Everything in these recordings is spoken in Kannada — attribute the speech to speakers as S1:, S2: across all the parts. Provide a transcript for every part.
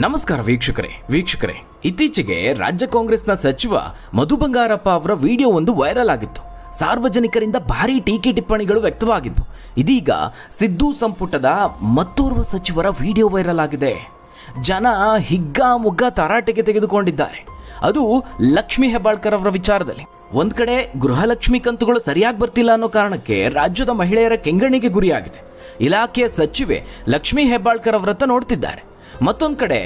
S1: ನಮಸ್ಕಾರ ವೀಕ್ಷಕರೇ ಇತ್ತೀಚೆಗೆ ರಾಜ್ಯ ಕಾಂಗ್ರೆಸ್ನ ಸಚಿವ ಮಧು ಬಂಗಾರಪ್ಪ ಅವರ ವಿಡಿಯೋ ಒಂದು ವೈರಲ್ ಆಗಿತ್ತು. ಸಾರ್ವಜನಿಕರಿಂದ ಭಾರೀ ಟೀಕೆ ಟಿಪ್ಪಣಿಗಳು ವ್ಯಕ್ತವಾಗಿದ್ವು. ಇದೀಗ ಸಿದ್ದು ಸಂಪುಟದ ಮತ್ತೋರ್ವ ಸಚಿವರ ವಿಡಿಯೋ ವೈರಲ್ ಆಗಿದೆ. ಜನ ಹಿಗ್ಗಾಮುಗ್ಗಾ ತರಾಟೆಗೆ ತೆಗೆದುಕೊಂಡಿದ್ದಾರೆ. ಅದು ಲಕ್ಷ್ಮೀ ಹೆಬ್ಬಾಳ್ಕರ್ ಅವರ ವಿಚಾರದಲ್ಲಿ. ಒಂದ್ ಕಡೆ ಗೃಹಲಕ್ಷ್ಮಿ ಕಂತುಗಳು ಸರಿಯಾಗಿ ಬರ್ತಿಲ್ಲ ಅನ್ನೋ ಕಾರಣಕ್ಕೆ ರಾಜ್ಯದ ಮಹಿಳೆಯರ ಕೆಂಗಣ್ಣಿಗೆ ಗುರಿಯಾಗಿದೆ. ಇಲಾಖೆಯ ಸಚಿವೆ ಲಕ್ಷ್ಮೀ ಹೆಬ್ಬಾಳ್ಕರ್ ಅವರತ್ತ ನೋಡ್ತಿದ್ದಾರೆ. ಮತ್ತೊಂದು ಕಡೆ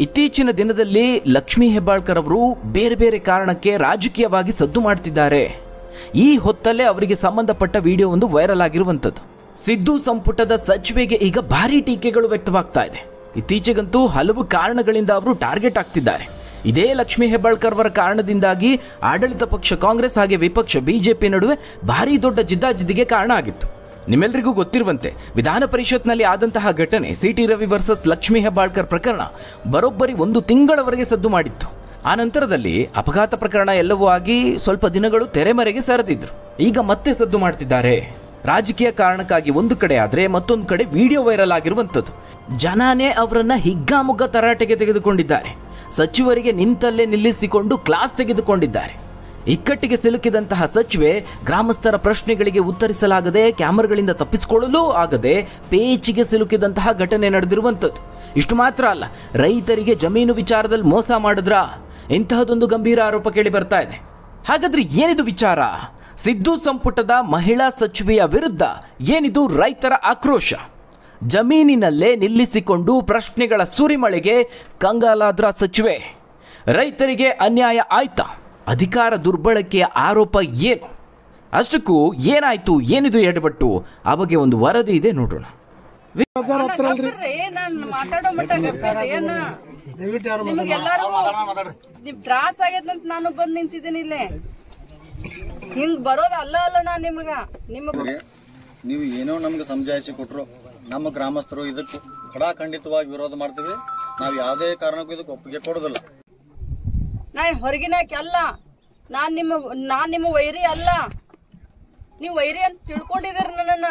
S1: ಇತ್ತೀಚಿನ ದಿನದಲ್ಲಿ ಲಕ್ಷ್ಮೀ ಹೆಬ್ಬಾಳ್ಕರ್ ಅವರು ಬೇರೆ ಬೇರೆ ಕಾರಣಕ್ಕೆ ರಾಜಕೀಯವಾಗಿ ಸದ್ದು ಮಾಡ್ತಿದ್ದಾರೆ. ಈ ಹೊತ್ತಲ್ಲೇ ಅವರಿಗೆ ಸಂಬಂಧಪಟ್ಟ ವಿಡಿಯೋ ಒಂದು ವೈರಲ್ ಆಗಿರುವಂಥದ್ದು. ಸಿದ್ದು ಸಂಪುಟದ ಸಚಿವೆಗೆ ಈಗ ಭಾರೀ ಟೀಕೆಗಳು ವ್ಯಕ್ತವಾಗ್ತಾ ಇದೆ. ಇತ್ತೀಚೆಗಂತೂ ಹಲವು ಕಾರಣಗಳಿಂದ ಅವರು ಟಾರ್ಗೆಟ್ ಆಗ್ತಿದ್ದಾರೆ. ಇದೇ ಲಕ್ಷ್ಮೀ ಹೆಬ್ಬಾಳ್ಕರ್ ಅವರ ಕಾರಣದಿಂದಾಗಿ ಆಡಳಿತ ಪಕ್ಷ ಕಾಂಗ್ರೆಸ್ ಹಾಗೆ ವಿಪಕ್ಷ ಬಿಜೆಪಿ ನಡುವೆ ಭಾರೀ ದೊಡ್ಡ ಜಿದ್ದಾಜಿದ್ದಿಗೆ ಕಾರಣ ಆಗಿತ್ತು. ನಿಮ್ಮೆಲ್ಲರಿಗೂ ಗೊತ್ತಿರುವಂತೆ ವಿಧಾನ ಪರಿಷತ್ನಲ್ಲಿ ಆದಂತಹ ಘಟನೆ ಸಿಟಿ ರವಿ ವರ್ಸಸ್ ಲಕ್ಷ್ಮೀ ಹೆಬ್ಬಾಳ್ಕರ್ ಪ್ರಕರಣ ಬರೋಬ್ಬರಿ 1 ತಿಂಗಳವರೆಗೆ ಸದ್ದು ಮಾಡಿತ್ತು. ಆ ನಂತರದಲ್ಲಿ ಅಪಘಾತ ಪ್ರಕರಣ ಎಲ್ಲವೂ ಆಗಿ ಸ್ವಲ್ಪ ದಿನಗಳು ತೆರೆಮರೆಗೆ ಸರಿದಿದ್ರು. ಈಗ ಮತ್ತೆ ಸದ್ದು ಮಾಡ್ತಿದ್ದಾರೆ. ರಾಜಕೀಯ ಕಾರಣಕ್ಕಾಗಿ ಒಂದು ಕಡೆ ಆದರೆ ಮತ್ತೊಂದು ಕಡೆ ವಿಡಿಯೋ ವೈರಲ್ ಆಗಿರುವಂಥದ್ದು. ಜನಾನೇ ಅವರನ್ನ ಹಿಗ್ಗಾಮುಗ್ಗಾ ತರಾಟೆಗೆ ತೆಗೆದುಕೊಂಡಿದ್ದಾರೆ. ಸಚಿವರಿಗೆ ನಿಂತಲ್ಲೇ ನಿಲ್ಲಿಸಿಕೊಂಡು ಕ್ಲಾಸ್ ತೆಗೆದುಕೊಂಡಿದ್ದಾರೆ. ಇಕ್ಕಟ್ಟಿಗೆ ಸಿಲುಕಿದಂತಹ ಸಚಿವೆ ಗ್ರಾಮಸ್ಥರ ಪ್ರಶ್ನೆಗಳಿಗೆ ಉತ್ತರಿಸಲಾಗದೆ ಕ್ಯಾಮರಾಗಳಿಂದ ತಪ್ಪಿಸಿಕೊಳ್ಳಲು ಆಗದೆ ಪೇಚಿಗೆ ಸಿಲುಕಿದಂತಹ ಘಟನೆ ನಡೆದಿರುವಂಥದ್ದು. ಇಷ್ಟು ಮಾತ್ರ ಅಲ್ಲ, ರೈತರಿಗೆ ಜಮೀನು ವಿಚಾರದಲ್ಲಿ ಮೋಸ ಮಾಡಿದ್ರಾ? ಇಂತಹದೊಂದು ಗಂಭೀರ ಆರೋಪ ಕೇಳಿ ಬರ್ತಾ ಇದೆ. ಹಾಗಾದ್ರೆ ಏನಿದು ವಿಚಾರ? ಸಿದ್ದು ಸಂಪುಟದ ಮಹಿಳಾ ಸಚಿವೆಯ ವಿರುದ್ಧ ಏನಿದು ರೈತರ ಆಕ್ರೋಶ? ಜಮೀನಿನಲ್ಲೇ ನಿಲ್ಲಿಸಿಕೊಂಡು ಪ್ರಶ್ನೆಗಳ ಸುರಿಮಳೆಗೆ ಕಂಗಾಲಾದ್ರ ಸಚಿವೆ. ರೈತರಿಗೆ ಅನ್ಯಾಯ ಆಯ್ತಾ? ಅಧಿಕಾರ ದುರ್ಬಳಕೆಯ ಆರೋಪ ಏನು? ಅಷ್ಟಕ್ಕೂ ಏನಾಯ್ತು, ಏನಿದು ಎಡವಟ್ಟು? ಆ ಬಗ್ಗೆ ಒಂದು ವರದಿ ಇದೆ, ನೋಡೋಣ.
S2: ತ್ರಾಸ ಆಗೈತಂತ ನಾನು ಬಂದ್ ನಿಂತಿದ್ದೀನಿ ಇಲ್ಲೇ. ಹಿಂಗ್ ಬರೋದು ಅಲ್ಲ ನಾ
S3: ನೀವು ಏನೋ ನಮ್ಗೆ ಸಮಜಾಯಿಸಿ ಕೊಟ್ರು. ನಮ್ಮ ಗ್ರಾಮಸ್ಥರು ಇದಕ್ಕೆ ಖಡಾಖಂಡಿತವಾಗಿ ವಿರೋಧ ಮಾಡ್ತೀವಿ. ನಾವು ಯಾವುದೇ ಕಾರಣಕ್ಕೂ ಇದಕ್ಕೆ ಒಪ್ಪಿಗೆ ಕೊಡೋದಿಲ್ಲ.
S2: ನಾ ಹೊರಗಿನಾಕಿ ಅಲ್ಲ, ನಾನ್ ನಿಮ್ಮ ವೈರಿ ಅಲ್ಲ. ನೀವು ವೈರಿ ಅಂತ ತಿಳ್ಕೊಂಡಿದ್ದೀರ ನನ್ನ.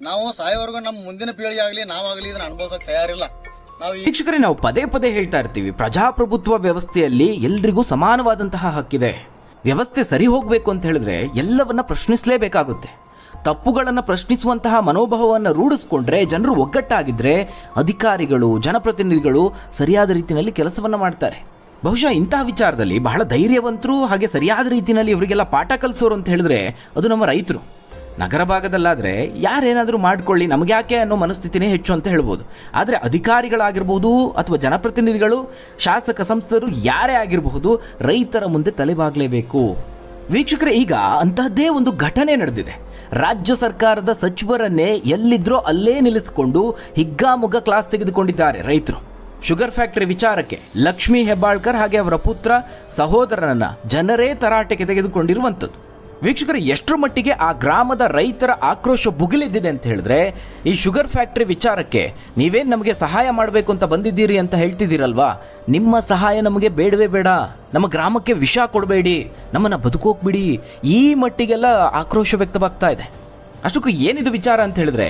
S3: ನಾವು ಸಾಯೋವರೆಗೂ ನಮ್ಮ ಮುಂದಿನ ಪೀಳಿಗೆ ಆಗ್ಲಿ ನಾವಾಗ್ಲಿ ಇದನ್ನ ಅನುಭವಿಸಕ್ ತಯಾರಿಲ್ಲ.
S1: ವೀಕ್ಷಕರೇ, ನಾವು ಪದೇ ಪದೇ ಹೇಳ್ತಾ ಇರ್ತೀವಿ, ಪ್ರಜಾಪ್ರಭುತ್ವ ವ್ಯವಸ್ಥೆಯಲ್ಲಿ ಎಲ್ರಿಗೂ ಸಮಾನವಾದಂತಹ ಹಕ್ಕಿದೆ. ವ್ಯವಸ್ಥೆ ಸರಿ ಹೋಗ್ಬೇಕು ಅಂತ ಹೇಳಿದ್ರೆ ಎಲ್ಲವನ್ನ ಪ್ರಶ್ನಿಸಲೇಬೇಕಾಗುತ್ತೆ. ತಪ್ಪುಗಳನ್ನು ಪ್ರಶ್ನಿಸುವಂತಹ ಮನೋಭಾವವನ್ನು ರೂಢಿಸ್ಕೊಂಡ್ರೆ, ಜನರು ಒಗ್ಗಟ್ಟಾಗಿದ್ರೆ ಅಧಿಕಾರಿಗಳು ಜನಪ್ರತಿನಿಧಿಗಳು ಸರಿಯಾದ ರೀತಿಯಲ್ಲಿ ಕೆಲಸವನ್ನ ಮಾಡ್ತಾರೆ. ಬಹುಶಃ ಇಂತಹ ವಿಚಾರದಲ್ಲಿ ಬಹಳ ಧೈರ್ಯವಂತರು ಹಾಗೆ ಸರಿಯಾದ ರೀತಿಯಲ್ಲಿ ಇವರಿಗೆಲ್ಲ ಪಾಠ ಕಲಿಸೋರು ಅಂತ ಹೇಳಿದ್ರೆ ಅದು ನಮ್ಮ ರೈತರು. ನಗರ ಭಾಗದಲ್ಲಾದರೆ ಯಾರೇನಾದರೂ ಮಾಡ್ಕೊಳ್ಳಿ, ನಮಗೆ ಯಾಕೆ ಅನ್ನೋ ಮನಸ್ಥಿತಿನೇ ಹೆಚ್ಚು ಅಂತ ಹೇಳ್ಬೋದು. ಆದರೆ ಅಧಿಕಾರಿಗಳಾಗಿರ್ಬೋದು ಅಥವಾ ಜನಪ್ರತಿನಿಧಿಗಳು, ಶಾಸಕ ಸಂಸದರು ಯಾರೇ ಆಗಿರಬಹುದು, ರೈತರ ಮುಂದೆ ತಲೆಬಾಗಲೇಬೇಕು. ವೀಕ್ಷಕರೇ, ಈಗ ಅಂತಹದ್ದೇ ಒಂದು ಘಟನೆ ನಡೆದಿದೆ. ರಾಜ್ಯ ಸರ್ಕಾರದ ಸಚಿವರನ್ನೇ ಎಲ್ಲಿದ್ರೋ ಅಲ್ಲೇ ನಿಲ್ಲಿಸಿಕೊಂಡು ಹಿಗ್ಗಾಮುಗ್ಗಾ ಕ್ಲಾಸ್ ತೆಗೆದುಕೊಂಡಿದ್ದಾರೆ ರೈತರು. ಶುಗರ್ ಫ್ಯಾಕ್ಟರಿ ವಿಚಾರಕ್ಕೆ ಲಕ್ಷ್ಮೀ ಹೆಬ್ಬಾಳ್ಕರ್ ಹಾಗೆ ಅವರ ಪುತ್ರ ಸಹೋದರನನ್ನ ಜನರೇ ತರಾಟೆಗೆ ತೆಗೆದುಕೊಂಡಿರುವಂಥದ್ದು. ವೀಕ್ಷಕರು, ಎಷ್ಟರ ಮಟ್ಟಿಗೆ ಆ ಗ್ರಾಮದ ರೈತರ ಆಕ್ರೋಶ ಭುಗಿಲೆದ್ದಿದೆ ಅಂತ ಹೇಳಿದ್ರೆ, ಈ ಶುಗರ್ ಫ್ಯಾಕ್ಟರಿ ವಿಚಾರಕ್ಕೆ ನೀವೇನು ನಮಗೆ ಸಹಾಯ ಮಾಡಬೇಕು ಅಂತ ಬಂದಿದ್ದೀರಿ ಅಂತ ಹೇಳ್ತಿದ್ದೀರಲ್ವಾ, ನಿಮ್ಮ ಸಹಾಯ ನಮಗೆ ಬೇಡವೇ ಬೇಡ, ನಮ್ಮ ಗ್ರಾಮಕ್ಕೆ ವಿಷ ಕೊಡಬೇಡಿ, ನಮ್ಮನ್ನು ಬದುಕೋಗ್ಬಿಡಿ, ಈ ಮಟ್ಟಿಗೆಲ್ಲ ಆಕ್ರೋಶ ವ್ಯಕ್ತವಾಗ್ತಾ ಇದೆ. ಅಷ್ಟಕ್ಕೂ ಏನಿದು ವಿಚಾರ ಅಂತ ಹೇಳಿದ್ರೆ,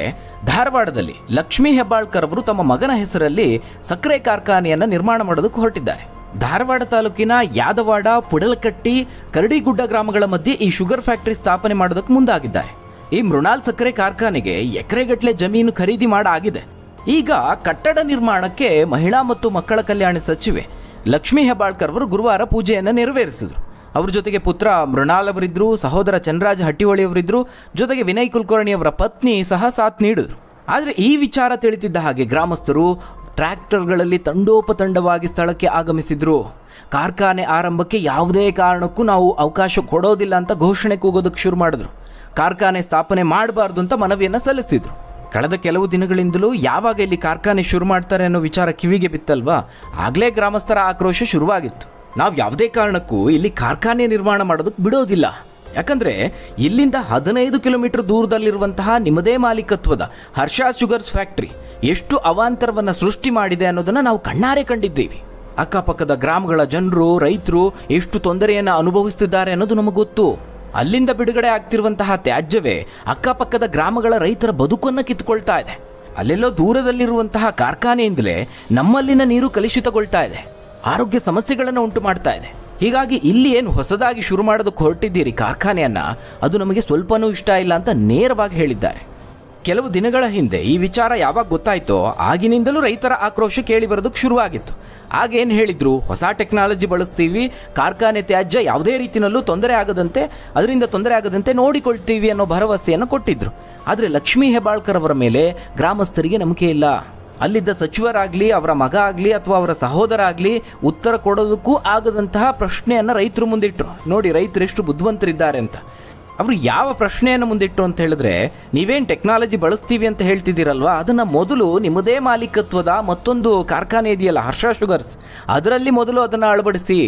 S1: ಧಾರವಾಡದಲ್ಲಿ ಲಕ್ಷ್ಮೀ ಹೆಬ್ಬಾಳ್ಕರ್ ಅವರು ತಮ್ಮ ಮಗನ ಹೆಸರಲ್ಲಿ ಸಕ್ಕರೆ ಕಾರ್ಖಾನೆಯನ್ನು ನಿರ್ಮಾಣ ಮಾಡೋದಕ್ಕೆ ಹೊರಟಿದ್ದಾರೆ. ಧಾರವಾಡ ತಾಲೂಕಿನ ಯಾದವಾಡ, ಪುಡಲಕಟ್ಟಿ, ಕರಡಿಗುಡ್ಡ ಗ್ರಾಮಗಳ ಮಧ್ಯೆ ಈ ಶುಗರ್ ಫ್ಯಾಕ್ಟರಿ ಸ್ಥಾಪನೆ ಮಾಡೋದಕ್ಕೆ ಮುಂದಾಗಿದ್ದಾರೆ. ಈ ಮೃಣಾಲ್ ಸಕ್ಕರೆ ಕಾರ್ಖಾನೆಗೆ ಎಕರೆಗಟ್ಟಲೆ ಜಮೀನು ಖರೀದಿ ಮಾಡಾಗಿದೆ. ಈಗ ಕಟ್ಟಡ ನಿರ್ಮಾಣಕ್ಕೆ ಮಹಿಳಾ ಮತ್ತು ಮಕ್ಕಳ ಕಲ್ಯಾಣ ಸಚಿವೆ ಲಕ್ಷ್ಮೀ ಹೆಬ್ಬಾಳ್ಕರ್ ಅವರು ಗುರುವಾರ ಪೂಜೆಯನ್ನು ನೆರವೇರಿಸಿದರು. ಅವ್ರ ಜೊತೆಗೆ ಪುತ್ರ ಮೃಣಾಲ್ ಅವರಿದ್ರು, ಸಹೋದರ ಚಂದ್ರರಾಜ್ ಹಟ್ಟಿಹೊಳಿ ಅವರಿದ್ರು, ಜೊತೆಗೆ ವಿನಯ್ ಕುಲಕರ್ಣಿ ಅವರ ಪತ್ನಿ ಸಹ ಸಾಥ್ ನೀಡಿದ್ರು. ಆದರೆ ಈ ವಿಚಾರ ತಿಳಿತಿದ್ದ ಹಾಗೆ ಗ್ರಾಮಸ್ಥರು ಟ್ರ್ಯಾಕ್ಟರ್ಗಳಲ್ಲಿ ತಂಡೋಪತಂಡವಾಗಿ ಸ್ಥಳಕ್ಕೆ ಆಗಮಿಸಿದ್ರು. ಕಾರ್ಖಾನೆ ಆರಂಭಕ್ಕೆ ಯಾವುದೇ ಕಾರಣಕ್ಕೂ ನಾವು ಅವಕಾಶ ಕೊಡೋದಿಲ್ಲ ಅಂತ ಘೋಷಣೆ ಕೂಗೋದಕ್ಕೆ ಶುರು ಮಾಡಿದ್ರು. ಕಾರ್ಖಾನೆ ಸ್ಥಾಪನೆ ಮಾಡಬಾರ್ದು ಅಂತ ಮನವಿಯನ್ನು ಸಲ್ಲಿಸಿದ್ರು. ಕಳೆದ ಕೆಲವು ದಿನಗಳಿಂದಲೂ ಯಾವಾಗ ಇಲ್ಲಿ ಕಾರ್ಖಾನೆ ಶುರು ಮಾಡ್ತಾರೆ ಅನ್ನೋ ವಿಚಾರ ಕಿವಿಗೆ ಬಿತ್ತಲ್ವಾ, ಆಗಲೇ ಗ್ರಾಮಸ್ಥರ ಆಕ್ರೋಶ ಶುರುವಾಗಿತ್ತು. ನಾವು ಯಾವುದೇ ಕಾರಣಕ್ಕೂ ಇಲ್ಲಿ ಕಾರ್ಖಾನೆ ನಿರ್ಮಾಣ ಮಾಡೋದಕ್ಕೆ ಬಿಡೋದಿಲ್ಲ. ಯಾಕಂದರೆ ಇಲ್ಲಿಂದ 15 ಕಿಲೋಮೀಟರ್ ದೂರದಲ್ಲಿರುವಂತಹ ನಿಮ್ಮದೇ ಮಾಲೀಕತ್ವದ ಹರ್ಷ ಶುಗರ್ಸ್ ಫ್ಯಾಕ್ಟರಿ ಎಷ್ಟು ಅವಾಂತರವನ್ನು ಸೃಷ್ಟಿ ಮಾಡಿದೆ ಅನ್ನೋದನ್ನು ನಾವು ಕಣ್ಣಾರೆ ಕಂಡಿದ್ದೀವಿ. ಅಕ್ಕಪಕ್ಕದ ಗ್ರಾಮಗಳ ಜನರು, ರೈತರು ಎಷ್ಟು ತೊಂದರೆಯನ್ನು ಅನುಭವಿಸುತ್ತಿದ್ದಾರೆ ಅನ್ನೋದು ನಮಗೆ ಗೊತ್ತು. ಅಲ್ಲಿಂದ ಬಿಡುಗಡೆ ಆಗ್ತಿರುವಂತಹ ತ್ಯಾಜ್ಯವೇ ಅಕ್ಕಪಕ್ಕದ ಗ್ರಾಮಗಳ ರೈತರ ಬದುಕನ್ನು ಕಿತ್ಕೊಳ್ತಾ ಇದೆ. ಅಲ್ಲೆಲ್ಲೋ ದೂರದಲ್ಲಿರುವಂತಹ ಕಾರ್ಖಾನೆಯಿಂದಲೇ ನಮ್ಮಲ್ಲಿನ ನೀರು ಕಲುಷಿತಗೊಳ್ತಾ ಇದೆ, ಆರೋಗ್ಯ ಸಮಸ್ಯೆಗಳನ್ನು ಉಂಟು ಮಾಡ್ತಾ ಇದೆ. ಹೀಗಾಗಿ ಇಲ್ಲಿ ಏನು ಹೊಸದಾಗಿ ಶುರು ಮಾಡೋದಕ್ಕೆ ಹೊರಟಿದ್ದೀರಿ ಕಾರ್ಖಾನೆಯನ್ನ, ಅದು ನಮಗೆ ಸ್ವಲ್ಪನೂ ಇಷ್ಟ ಇಲ್ಲ ಅಂತ ನೇರವಾಗಿ ಹೇಳಿದ್ದಾರೆ. ಕೆಲವು ದಿನಗಳ ಹಿಂದೆ ಈ ವಿಚಾರ ಯಾವಾಗ ಗೊತ್ತಾಯ್ತೋ ಆಗಿನಿಂದಲೂ ರೈತರ ಆಕ್ರೋಶ ಕೇಳಿ ಬರೋದಕ್ಕೆ ಶುರುವಾಗಿತ್ತು. ಆಗೇನು ಹೇಳಿದ್ರು, ಹೊಸ ಟೆಕ್ನಾಲಜಿ ಬಳಸ್ತೀವಿ, ಕಾರ್ಖಾನೆ ತ್ಯಾಜ್ಯ ಯಾವುದೇ ರೀತಿಯಲ್ಲೂ ಅದರಿಂದ ತೊಂದರೆ ಆಗದಂತೆ ನೋಡಿಕೊಳ್ತೀವಿ ಅನ್ನೋ ಭರವಸೆಯನ್ನು ಕೊಟ್ಟಿದ್ರು. ಆದರೆ ಲಕ್ಷ್ಮೀ ಹೆಬ್ಬಾಳ್ಕರ್ ಅವರ ಮೇಲೆ ಗ್ರಾಮಸ್ಥರಿಗೆ ನಂಬಿಕೆ ಇಲ್ಲ. ಅಲ್ಲಿದ್ದ ಸಚಿವರಾಗಲಿ, ಅವರ ಮಗ ಆಗಲಿ ಅಥವಾ ಅವರ ಸಹೋದರ ಆಗಲಿ ಉತ್ತರ ಕೊಡೋದಕ್ಕೂ ಆಗದಂತಹ ಪ್ರಶ್ನೆಯನ್ನು ರೈತರು ಮುಂದಿಟ್ಟರು. ನೋಡಿ ರೈತರು ಎಷ್ಟು ಬುದ್ಧಿವಂತರಿದ್ದಾರೆ ಅಂತ. ಅವರು ಯಾವ ಪ್ರಶ್ನೆಯನ್ನು ಮುಂದಿಟ್ಟರು ಅಂತ ಹೇಳಿದ್ರೆ, ನೀವೇನು ಟೆಕ್ನಾಲಜಿ ಬಳಸ್ತೀವಿ ಅಂತ ಹೇಳ್ತಿದ್ದೀರಲ್ವಾ, ಅದನ್ನು ಮೊದಲು ನಿಮ್ಮದೇ ಮಾಲೀಕತ್ವದ ಮತ್ತೊಂದು ಕಾರ್ಖಾನೆ ಇದೆಯಲ್ಲ ಹರ್ಷ ಶುಗರ್ಸ್, ಅದರಲ್ಲಿ ಮೊದಲು ಅದನ್ನು ಅಳವಡಿಸಿ.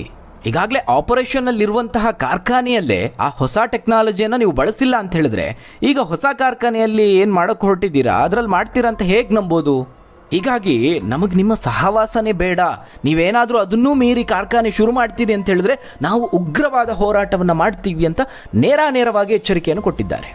S1: ಈಗಾಗಲೇ ಆಪರೇಷನ್ನಲ್ಲಿರುವಂತಹ ಕಾರ್ಖಾನೆಯಲ್ಲೇ ಆ ಹೊಸ ಟೆಕ್ನಾಲಜಿಯನ್ನು ನೀವು ಬಳಸಿಲ್ಲ ಅಂತ ಹೇಳಿದ್ರೆ, ಈಗ ಹೊಸ ಕಾರ್ಖಾನೆಯಲ್ಲಿ ಏನು ಮಾಡೋಕ್ಕೆ ಹೊರಟಿದ್ದೀರಾ, ಅದರಲ್ಲಿ ಮಾಡ್ತೀರಾ ಅಂತ ಹೇಗೆ ನಂಬೋದು? ಹೀಗಾಗಿ ನಮಗೆ ನಿಮ್ಮ ಸಹವಾಸನೆ ಬೇಡ, ನೀವೇನಾದರೂ ಅದನ್ನೂ ಮೀರಿ ಕಾರ್ಖಾನೆ ಶುರು ಮಾಡ್ತೀರಿ ಅಂತ ಹೇಳಿದ್ರೆ ನಾವು ಉಗ್ರವಾದ ಹೋರಾಟವನ್ನು ಮಾಡ್ತೀವಿ ಅಂತ ನೇರವಾಗಿ ಎಚ್ಚರಿಕೆಯನ್ನು ಕೊಟ್ಟಿದ್ದಾರೆ.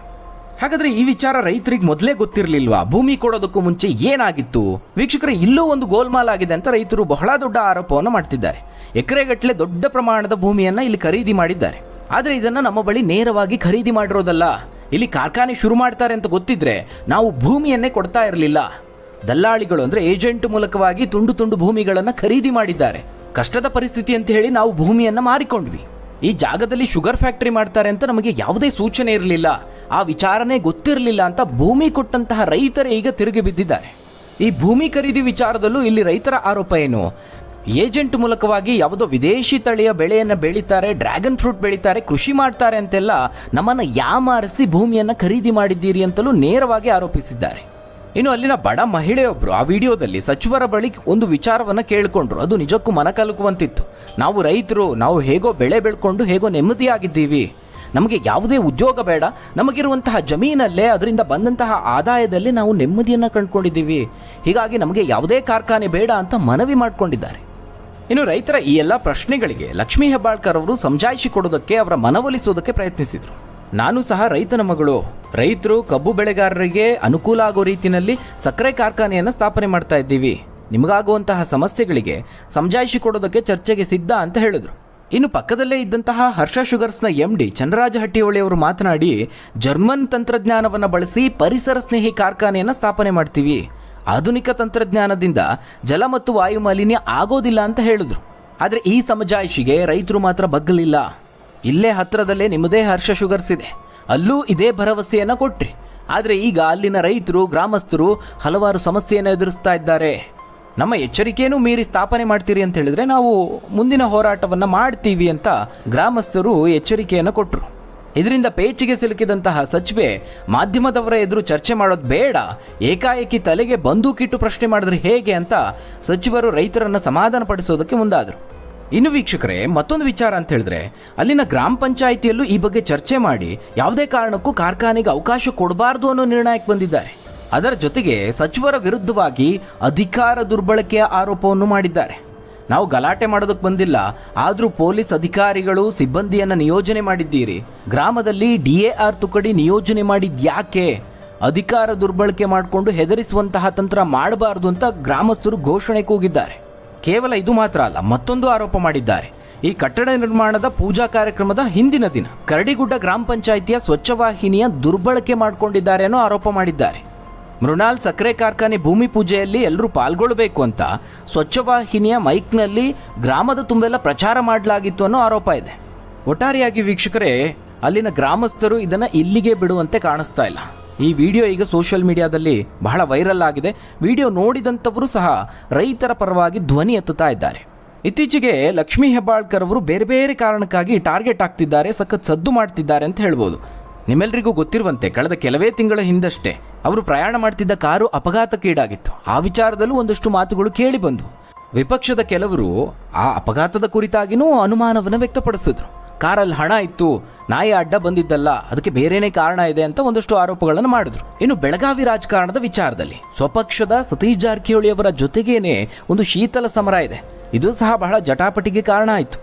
S1: ಹಾಗಾದರೆ ಈ ವಿಚಾರ ರೈತರಿಗೆ ಮೊದಲೇ ಗೊತ್ತಿರಲಿಲ್ವಾ? ಭೂಮಿ ಕೊಡೋದಕ್ಕೂ ಮುಂಚೆ ಏನಾಗಿತ್ತು? ವೀಕ್ಷಕರೇ, ಇಲ್ಲೂ ಒಂದು ಗೋಲ್ಮಾಲ್ ಆಗಿದೆ ಅಂತ ರೈತರು ಬಹಳ ದೊಡ್ಡ ಆರೋಪವನ್ನು ಮಾಡ್ತಿದ್ದಾರೆ. ಎಕರೆಗಟ್ಟಲೆ ದೊಡ್ಡ ಪ್ರಮಾಣದ ಭೂಮಿಯನ್ನು ಇಲ್ಲಿ ಖರೀದಿ ಮಾಡಿದ್ದಾರೆ. ಆದರೆ ಇದನ್ನು ನಮ್ಮ ಬಳಿ ನೇರವಾಗಿ ಖರೀದಿ ಮಾಡಿರೋದಲ್ಲ. ಇಲ್ಲಿ ಕಾರ್ಖಾನೆ ಶುರು ಮಾಡ್ತಾರೆ ಅಂತ ಗೊತ್ತಿದ್ರೆ ನಾವು ಭೂಮಿಯನ್ನೇ ಕೊಡ್ತಾ ಇರಲಿಲ್ಲ. ದಲ್ಲಾಳಿಗಳು ಅಂದರೆ ಏಜೆಂಟ್ ಮೂಲಕವಾಗಿ ತುಂಡು ಭೂಮಿಗಳನ್ನು ಖರೀದಿ ಮಾಡಿದ್ದಾರೆ. ಕಷ್ಟದ ಪರಿಸ್ಥಿತಿ ಅಂತ ಹೇಳಿ ನಾವು ಭೂಮಿಯನ್ನು ಮಾರಿಕೊಂಡ್ವಿ. ಈ ಜಾಗದಲ್ಲಿ ಶುಗರ್ ಫ್ಯಾಕ್ಟರಿ ಮಾಡ್ತಾರೆ ಅಂತ ನಮಗೆ ಯಾವುದೇ ಸೂಚನೆ ಇರಲಿಲ್ಲ, ಆ ವಿಚಾರನೇ ಗೊತ್ತಿರಲಿಲ್ಲ ಅಂತ ಭೂಮಿ ಕೊಟ್ಟಂತಹ ರೈತರೇ ಈಗ ತಿರುಗಿ ಬಿದ್ದಿದ್ದಾರೆ. ಈ ಭೂಮಿ ಖರೀದಿ ವಿಚಾರದಲ್ಲೂ ಇಲ್ಲಿ ರೈತರ ಆರೋಪ ಏನು? ಏಜೆಂಟ್ ಮೂಲಕವಾಗಿ ಯಾವುದೋ ವಿದೇಶಿ ತಳಿಯ ಬೆಳೆಯನ್ನು ಬೆಳೀತಾರೆ, ಡ್ರ್ಯಾಗನ್ ಫ್ರೂಟ್ ಬೆಳೀತಾರೆ, ಕೃಷಿ ಮಾಡ್ತಾರೆ ಅಂತೆಲ್ಲ ನಮ್ಮನ್ನು ಯಾಮಾರಿಸಿ ಭೂಮಿಯನ್ನು ಖರೀದಿ ಮಾಡಿದ್ದೀರಿ ಅಂತಲೂ ನೇರವಾಗಿ ಆರೋಪಿಸಿದ್ದಾರೆ. ಇನ್ನು ಅಲ್ಲಿನ ಬಡ ಮಹಿಳೆಯೊಬ್ಬರು ಆ ವಿಡಿಯೋದಲ್ಲಿ ಸಚಿವರ ಬಳಿ ಒಂದು ವಿಚಾರವನ್ನು ಕೇಳಿಕೊಂಡ್ರು. ಅದು ನಿಜಕ್ಕೂ ಮನಕಲುಕುವಂತಿತ್ತು. ನಾವು ರೈತರು, ನಾವು ಹೇಗೋ ಬೆಳೆ ಬೆಳ್ಕೊಂಡು ಹೇಗೋ ನೆಮ್ಮದಿಯಾಗಿದ್ದೀವಿ, ನಮಗೆ ಯಾವುದೇ ಉದ್ಯೋಗ ಬೇಡ, ನಮಗಿರುವಂತಹ ಜಮೀನಲ್ಲೇ ಅದರಿಂದ ಬಂದಂತಹ ಆದಾಯದಲ್ಲಿ ನಾವು ನೆಮ್ಮದಿಯನ್ನು ಕಂಡುಕೊಂಡಿದ್ದೀವಿ, ಹೀಗಾಗಿ ನಮಗೆ ಯಾವುದೇ ಕಾರ್ಖಾನೆ ಬೇಡ ಅಂತ ಮನವಿ ಮಾಡಿಕೊಂಡಿದ್ದಾರೆ. ಇನ್ನು ರೈತರ ಈ ಎಲ್ಲ ಪ್ರಶ್ನೆಗಳಿಗೆ ಲಕ್ಷ್ಮೀ ಹೆಬ್ಬಾಳ್ಕರ್ ಅವರು ಸಮಜಾಯಿಷಿ ಕೊಡೋದಕ್ಕೆ, ಅವರ ಮನವೊಲಿಸೋದಕ್ಕೆ ಪ್ರಯತ್ನಿಸಿದರು. ನಾನು ಸಹ ರೈತನ ಮಗಳು, ರೈತರು ಕಬ್ಬು ಬೆಳೆಗಾರರಿಗೆ ಅನುಕೂಲ ಆಗೋ ರೀತಿಯಲ್ಲಿ ಸಕ್ಕರೆ ಕಾರ್ಖಾನೆಯನ್ನು ಸ್ಥಾಪನೆ ಮಾಡ್ತಾ ಇದ್ದೀವಿ, ನಿಮಗಾಗುವಂತಹ ಸಮಸ್ಯೆಗಳಿಗೆ ಸಮಜಾಯಿಷಿ ಕೊಡೋದಕ್ಕೆ ಚರ್ಚೆಗೆ ಸಿದ್ಧ ಅಂತ ಹೇಳಿದ್ರು. ಇನ್ನು ಪಕ್ಕದಲ್ಲೇ ಇದ್ದಂತಹ ಹರ್ಷ ಶುಗರ್ಸ್ನ MD ಚನ್ನರಾಜ ಹಟ್ಟಿಹೊಳಿಯವರು ಮಾತನಾಡಿ, ಜರ್ಮನ್ ತಂತ್ರಜ್ಞಾನವನ್ನು ಬಳಸಿ ಪರಿಸರ ಸ್ನೇಹಿ ಕಾರ್ಖಾನೆಯನ್ನು ಸ್ಥಾಪನೆ ಮಾಡ್ತೀವಿ, ಆಧುನಿಕ ತಂತ್ರಜ್ಞಾನದಿಂದ ಜಲ ಮತ್ತು ವಾಯು ಮಾಲಿನ್ಯ ಆಗೋದಿಲ್ಲ ಅಂತ ಹೇಳಿದ್ರು. ಆದರೆ ಈ ಸಮಜಾಯಿಷಿಗೆ ರೈತರು ಮಾತ್ರ ಬಗ್ಗಲಿಲ್ಲ. ಇಲ್ಲೇ ಹತ್ತಿರದಲ್ಲೇ ನಿಮ್ಮದೇ ಹರ್ಷ ಶುಗರ್ಸ್ ಇದೆ, ಅಲ್ಲೂ ಇದೇ ಭರವಸೆಯನ್ನು ಕೊಟ್ರಿ. ಆದರೆ ಈಗ ಅಲ್ಲಿನ ರೈತರು, ಗ್ರಾಮಸ್ಥರು ಹಲವಾರು ಸಮಸ್ಯೆಯನ್ನು ಎದುರಿಸ್ತಾ ಇದ್ದಾರೆ. ನಮ್ಮ ಎಚ್ಚರಿಕೆಯನ್ನು ಮೀರಿ ಸ್ಥಾಪನೆ ಮಾಡ್ತೀರಿ ಅಂತ ಹೇಳಿದ್ರೆ ನಾವು ಮುಂದಿನ ಹೋರಾಟವನ್ನು ಮಾಡ್ತೀವಿ ಅಂತ ಗ್ರಾಮಸ್ಥರು ಎಚ್ಚರಿಕೆಯನ್ನು ಕೊಟ್ಟರು. ಇದರಿಂದ ಪೇಚಿಗೆ ಸಿಲುಕಿದಂತಹ ಸಚಿವೆ ಮಾಧ್ಯಮದವರ ಎದುರು ಚರ್ಚೆ ಮಾಡೋದು ಬೇಡ, ಏಕಾಏಕಿ ತಲೆಗೆ ಬಂದೂಕಿಟ್ಟು ಪ್ರಶ್ನೆ ಮಾಡಿದ್ರೆ ಹೇಗೆ ಅಂತ ಸಚಿವರು ರೈತರನ್ನು ಸಮಾಧಾನ ಪಡಿಸೋದಕ್ಕೆ ಮುಂದಾದರು. ಇನ್ನು ವೀಕ್ಷಕರೇ, ಮತ್ತೊಂದು ವಿಚಾರ ಅಂತ ಹೇಳಿದ್ರೆ, ಅಲ್ಲಿನ ಗ್ರಾಮ ಪಂಚಾಯಿತಿಯಲ್ಲೂ ಈ ಬಗ್ಗೆ ಚರ್ಚೆ ಮಾಡಿ ಯಾವುದೇ ಕಾರಣಕ್ಕೂ ಕಾರ್ಖಾನೆಗೆ ಅವಕಾಶ ಕೊಡಬಾರ್ದು ಅನ್ನೋ ನಿರ್ಣಯಕ್ಕೆ ಬಂದಿದ್ದಾರೆ. ಅದರ ಜೊತೆಗೆ ಸಚಿವರ ವಿರುದ್ಧವಾಗಿ ಅಧಿಕಾರ ದುರ್ಬಳಕೆಯ ಆರೋಪವನ್ನು ಮಾಡಿದ್ದಾರೆ. ನಾವು ಗಲಾಟೆ ಮಾಡೋದಕ್ಕೆ ಬಂದಿಲ್ಲ, ಆದರೂ ಪೊಲೀಸ್ ಅಧಿಕಾರಿಗಳು ಸಿಬ್ಬಂದಿಯನ್ನು ನಿಯೋಜನೆ ಮಾಡಿದ್ದೀರಿ, ಗ್ರಾಮದಲ್ಲಿ DAR ತುಕಡಿ ನಿಯೋಜನೆ ಮಾಡಿದ್ಯಾಕೆ? ಅಧಿಕಾರ ದುರ್ಬಳಕೆ ಮಾಡಿಕೊಂಡು ಹೆದರಿಸುವಂತಹ ತಂತ್ರ ಮಾಡಬಾರ್ದು ಅಂತ ಗ್ರಾಮಸ್ಥರು ಘೋಷಣೆ ಕೂಗಿದ್ದಾರೆ. ಕೇವಲ ಇದು ಮಾತ್ರ ಅಲ್ಲ, ಮತ್ತೊಂದು ಆರೋಪ ಮಾಡಿದ್ದಾರೆ. ಈ ಕಟ್ಟಡ ನಿರ್ಮಾಣದ ಪೂಜಾ ಕಾರ್ಯಕ್ರಮದ ಹಿಂದಿನ ದಿನ ಕರಡಿಗುಡ್ಡ ಗ್ರಾಮ ಪಂಚಾಯಿತಿಯ ಸ್ವಚ್ಛವಾಹಿನಿಯ ದುರ್ಬಳಕೆ ಮಾಡಿಕೊಂಡಿದ್ದಾರೆ ಅನ್ನೋ ಆರೋಪ ಮಾಡಿದ್ದಾರೆ. ಮೃಣಾಲ್ ಸಕ್ಕರೆ ಕಾರ್ಖಾನೆ ಭೂಮಿ ಪೂಜೆಯಲ್ಲಿ ಎಲ್ಲರೂ ಪಾಲ್ಗೊಳ್ಳಬೇಕು ಅಂತ ಸ್ವಚ್ಛವಾಹಿನಿಯ ಮೈಕ್ನಲ್ಲಿ ಗ್ರಾಮದ ತುಂಬೆಲ್ಲ ಪ್ರಚಾರ ಮಾಡಲಾಗಿತ್ತು ಅನ್ನೋ ಆರೋಪ ಇದೆ. ಒಟ್ಟಾರೆಯಾಗಿ ವೀಕ್ಷಕರೇ, ಅಲ್ಲಿನ ಗ್ರಾಮಸ್ಥರು ಇದನ್ನು ಇಲ್ಲಿಗೆ ಬಿಡುವಂತೆ ಕಾಣಿಸ್ತಾ ಇಲ್ಲ. ಈ ವಿಡಿಯೋ ಈಗ ಸೋಷಿಯಲ್ ಮೀಡಿಯಾದಲ್ಲಿ ಬಹಳ ವೈರಲ್ ಆಗಿದೆ. ವಿಡಿಯೋ ನೋಡಿದಂಥವರು ಸಹ ರೈತರ ಪರವಾಗಿ ಧ್ವನಿ ಎತ್ತುತ್ತಾ ಇದ್ದಾರೆ. ಇತ್ತೀಚೆಗೆ ಲಕ್ಷ್ಮೀ ಹೆಬ್ಬಾಳ್ಕರ್ ಅವರು ಬೇರೆ ಬೇರೆ ಕಾರಣಕ್ಕಾಗಿ ಟಾರ್ಗೆಟ್ ಆಗ್ತಿದ್ದಾರೆ, ಸಖತ್ ಸದ್ದು ಮಾಡ್ತಿದ್ದಾರೆ ಅಂತ ಹೇಳ್ಬೋದು. ನಿಮ್ಮೆಲ್ಲರಿಗೂ ಗೊತ್ತಿರುವಂತೆ ಕಳೆದ ಕೆಲವೇ ತಿಂಗಳ ಹಿಂದಷ್ಟೇ ಅವರು ಪ್ರಯಾಣ ಮಾಡ್ತಿದ್ದ ಕಾರು ಅಪಘಾತಕ್ಕೀಡಾಗಿತ್ತು. ಆ ವಿಚಾರದಲ್ಲೂ ಒಂದಷ್ಟು ಮಾತುಗಳು ಕೇಳಿ ಬಂದವು. ವಿಪಕ್ಷದ ಕೆಲವರು ಆ ಅಪಘಾತದ ಕುರಿತಾಗಿನೂ ಅನುಮಾನವನ್ನು ವ್ಯಕ್ತಪಡಿಸಿದ್ರು. ಕಾರಲ್ಲಿ ಹಣ ಇತ್ತು, ನಾಯಿ ಅಡ್ಡ ಬಂದಿದ್ದಲ್ಲ, ಅದಕ್ಕೆ ಬೇರೆನೇ ಕಾರಣ ಇದೆ ಅಂತ ಒಂದಷ್ಟು ಆರೋಪಗಳನ್ನು ಮಾಡಿದ್ರು. ಇನ್ನು ಬೆಳಗಾವಿ ರಾಜಕಾರಣದ ವಿಚಾರದಲ್ಲಿ ಸ್ವಪಕ್ಷದ ಸತೀಶ್ ಜಾರಕಿಹೊಳಿ ಅವರ ಜೊತೆಗೇನೆ ಒಂದು ಶೀತಲ ಸಮರ ಇದೆ. ಇದು ಸಹ ಬಹಳ ಜಟಾಪಟಿಗೆ ಕಾರಣ ಆಯಿತು.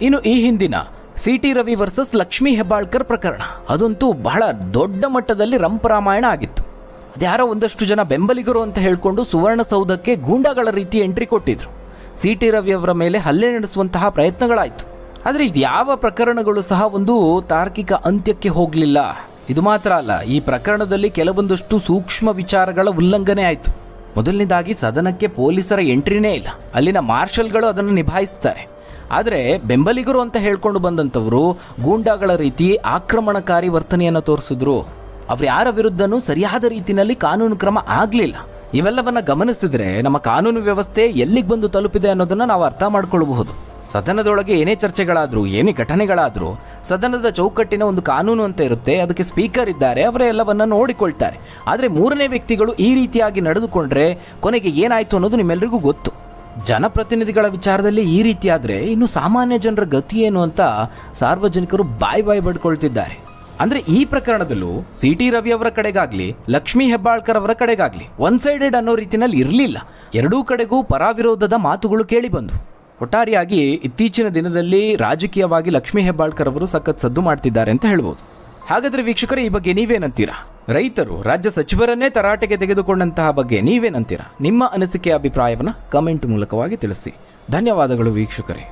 S1: ಇನ್ನು ಈ ಹಿಂದಿನ CT ರವಿ ವರ್ಸಸ್ ಲಕ್ಷ್ಮೀ ಹೆಬ್ಬಾಳ್ಕರ್ ಪ್ರಕರಣ, ಅದಂತೂ ಬಹಳ ದೊಡ್ಡ ಮಟ್ಟದಲ್ಲಿ ರಂಪರಾಮಾಯಣ ಆಗಿತ್ತು. ಯಾರೋ ಒಂದಷ್ಟು ಜನ ಬೆಂಬಲಿಗರು ಅಂತ ಹೇಳ್ಕೊಂಡು ಸುವರ್ಣಸೌಧಕ್ಕೆ ಗೂಂಡಾಗಳ ರೀತಿ ಎಂಟ್ರಿ ಕೊಟ್ಟಿದ್ರು. ಸಿ.ಟಿ. ರವಿ ಅವರ ಮೇಲೆ ಹಲ್ಲೆ ನಡೆಸುವಂತಹ ಪ್ರಯತ್ನಗಳಾಯಿತು. ಆದರೆ ಇದು ಯಾವ ಪ್ರಕರಣಗಳು ಸಹ ಒಂದು ತಾರ್ಕಿಕ ಅಂತ್ಯಕ್ಕೆ ಹೋಗಲಿಲ್ಲ. ಇದು ಮಾತ್ರ ಅಲ್ಲ, ಈ ಪ್ರಕರಣದಲ್ಲಿ ಕೆಲವೊಂದಷ್ಟು ಸೂಕ್ಷ್ಮ ವಿಚಾರಗಳ ಉಲ್ಲಂಘನೆ ಆಯಿತು. ಮೊದಲನೇದಾಗಿ ಸದನಕ್ಕೆ ಪೊಲೀಸರ ಎಂಟ್ರಿನೇ ಇಲ್ಲ, ಅಲ್ಲಿನ ಮಾರ್ಷಲ್ಗಳು ಅದನ್ನು ನಿಭಾಯಿಸ್ತಾರೆ. ಆದರೆ ಬೆಂಬಲಿಗರು ಅಂತ ಹೇಳ್ಕೊಂಡು ಬಂದಂಥವರು ಗೂಂಡಾಗಳ ರೀತಿ ಆಕ್ರಮಣಕಾರಿ ವರ್ತನೆಯನ್ನು ತೋರಿಸಿದ್ರು. ಅವ್ರು ಯಾರ ವಿರುದ್ಧನೂ ಸರಿಯಾದ ರೀತಿಯಲ್ಲಿ ಕಾನೂನು ಕ್ರಮ ಆಗಲಿಲ್ಲ. ಇವೆಲ್ಲವನ್ನ ಗಮನಿಸಿದ್ರೆ ನಮ್ಮ ಕಾನೂನು ವ್ಯವಸ್ಥೆ ಎಲ್ಲಿಗೆ ಬಂದು ತಲುಪಿದೆ ಅನ್ನೋದನ್ನು ನಾವು ಅರ್ಥ ಮಾಡ್ಕೊಳ್ಬಹುದು. ಸದನದೊಳಗೆ ಏನೇ ಚರ್ಚೆಗಳಾದರೂ, ಏನೇ ಘಟನೆಗಳಾದರೂ ಸದನದ ಚೌಕಟ್ಟಿನ ಒಂದು ಕಾನೂನು ಅಂತ ಇರುತ್ತೆ, ಅದಕ್ಕೆ ಸ್ಪೀಕರ್ ಇದ್ದಾರೆ, ಅವರೇ ಎಲ್ಲವನ್ನ ನೋಡಿಕೊಳ್ತಾರೆ. ಆದರೆ ಮೂರನೇ ವ್ಯಕ್ತಿಗಳು ಈ ರೀತಿಯಾಗಿ ನಡೆದುಕೊಂಡ್ರೆ ಕೊನೆಗೆ ಏನಾಯಿತು ಅನ್ನೋದು ನಿಮ್ಮೆಲ್ಲರಿಗೂ ಗೊತ್ತು. ಜನಪ್ರತಿನಿಧಿಗಳ ವಿಚಾರದಲ್ಲಿ ಈ ರೀತಿ ಆದರೆ ಇನ್ನು ಸಾಮಾನ್ಯ ಜನರ ಗತಿ ಏನು ಅಂತ ಸಾರ್ವಜನಿಕರು ಬಾಯಿ ಬಡ್ಕೊಳ್ತಿದ್ದಾರೆ. ಅಂದರೆ ಈ ಪ್ರಕರಣದಲ್ಲೂ ಸಿ.ಟಿ. ರವಿ ಅವರ ಕಡೆಗಾಗ್ಲಿ, ಲಕ್ಷ್ಮೀ ಹೆಬ್ಬಾಳ್ಕರ್ ಅವರ ಕಡೆಗಾಗ್ಲಿ ಒನ್ ಸೈಡೆಡ್ ಅನ್ನೋ ರೀತಿಯಲ್ಲಿ ಇರಲಿಲ್ಲ. ಎರಡೂ ಕಡೆಗೂ ಪರಾವಿರೋಧದ ಮಾತುಗಳು ಕೇಳಿ ಬಂದವು. ಒಟ್ಟಾರೆಯಾಗಿ ಇತ್ತೀಚಿನ ದಿನದಲ್ಲಿ ರಾಜಕೀಯವಾಗಿ ಲಕ್ಷ್ಮೀ ಹೆಬ್ಬಾಳ್ಕರ್ ಅವರು ಸಖತ್ ಸದ್ದು ಮಾಡ್ತಿದ್ದಾರೆ ಅಂತ ಹೇಳ್ಬೋದು. ಹಾಗಾದರೆ ವೀಕ್ಷಕರೇ, ಈ ಬಗ್ಗೆ ನೀವೇನಂತೀರಾ? ರೈತರು ರಾಜ್ಯ ಸಚಿವರನ್ನೇ ತರಾಟೆಗೆ ತೆಗೆದುಕೊಂಡಂತಹ ಬಗ್ಗೆ ನೀವೇನಂತೀರಾ? ನಿಮ್ಮ ಅನಿಸಿಕೆ, ಅಭಿಪ್ರಾಯವನ್ನು ಕಮೆಂಟ್ ಮೂಲಕವಾಗಿ ತಿಳಿಸಿ. ಧನ್ಯವಾದಗಳು ವೀಕ್ಷಕರೇ.